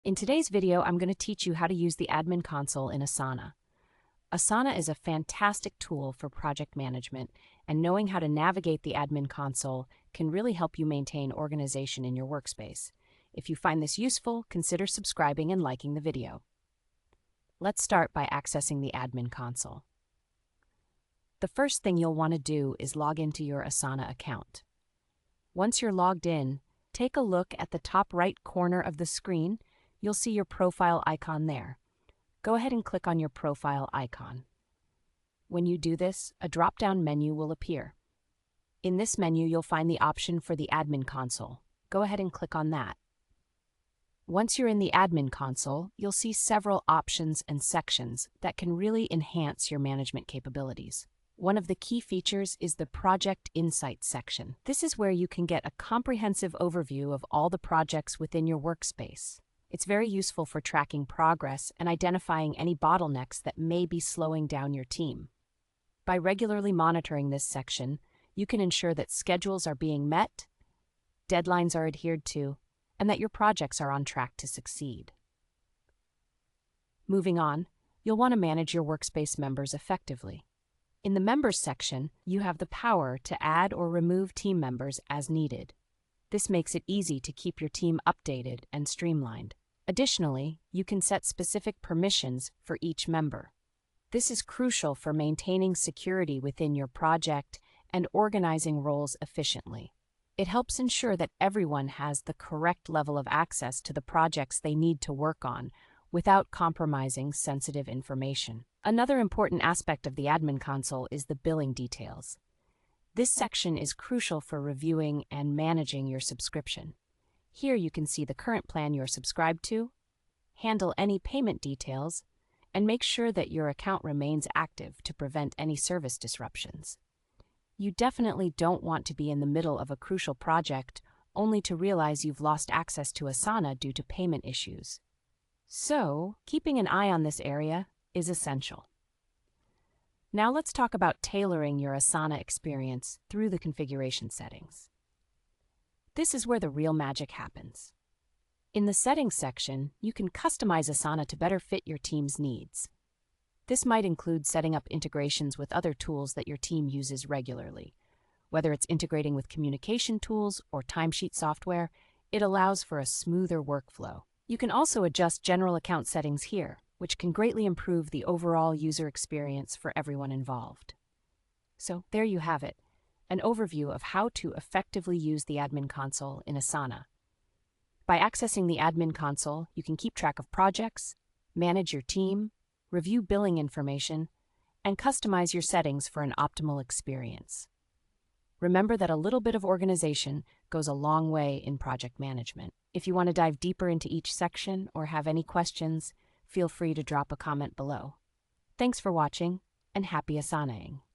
In today's video, I'm going to teach you how to use the admin console in Asana. Asana is a fantastic tool for project management, and knowing how to navigate the admin console can really help you maintain organization in your workspace. If you find this useful, consider subscribing and liking the video. Let's start by accessing the admin console. The first thing you'll want to do is log into your Asana account. Once you're logged in, take a look at the top right corner of the screen. You'll see your profile icon there. Go ahead and click on your profile icon. When you do this, a drop-down menu will appear. In this menu, you'll find the option for the admin console. Go ahead and click on that. Once you're in the admin console, you'll see several options and sections that can really enhance your management capabilities. One of the key features is the Project Insights section. This is where you can get a comprehensive overview of all the projects within your workspace. It's very useful for tracking progress and identifying any bottlenecks that may be slowing down your team. By regularly monitoring this section, you can ensure that schedules are being met, deadlines are adhered to, and that your projects are on track to succeed. Moving on, you'll want to manage your workspace members effectively. In the Members section, you have the power to add or remove team members as needed. This makes it easy to keep your team updated and streamlined. Additionally, you can set specific permissions for each member. This is crucial for maintaining security within your project and organizing roles efficiently. It helps ensure that everyone has the correct level of access to the projects they need to work on without compromising sensitive information. Another important aspect of the admin console is the billing details. This section is crucial for reviewing and managing your subscription. Here you can see the current plan you're subscribed to, handle any payment details, and make sure that your account remains active to prevent any service disruptions. You definitely don't want to be in the middle of a crucial project only to realize you've lost access to Asana due to payment issues. So, keeping an eye on this area is essential. Now let's talk about tailoring your Asana experience through the configuration settings. This is where the real magic happens. In the Settings section, you can customize Asana to better fit your team's needs. This might include setting up integrations with other tools that your team uses regularly. Whether it's integrating with communication tools or timesheet software, it allows for a smoother workflow. You can also adjust general account settings here, which can greatly improve the overall user experience for everyone involved. So there you have it, an overview of how to effectively use the admin console in Asana. By accessing the admin console, you can keep track of projects, manage your team, review billing information, and customize your settings for an optimal experience. Remember that a little bit of organization goes a long way in project management. If you want to dive deeper into each section or have any questions, feel free to drop a comment below. Thanks for watching, and happy Asanaing.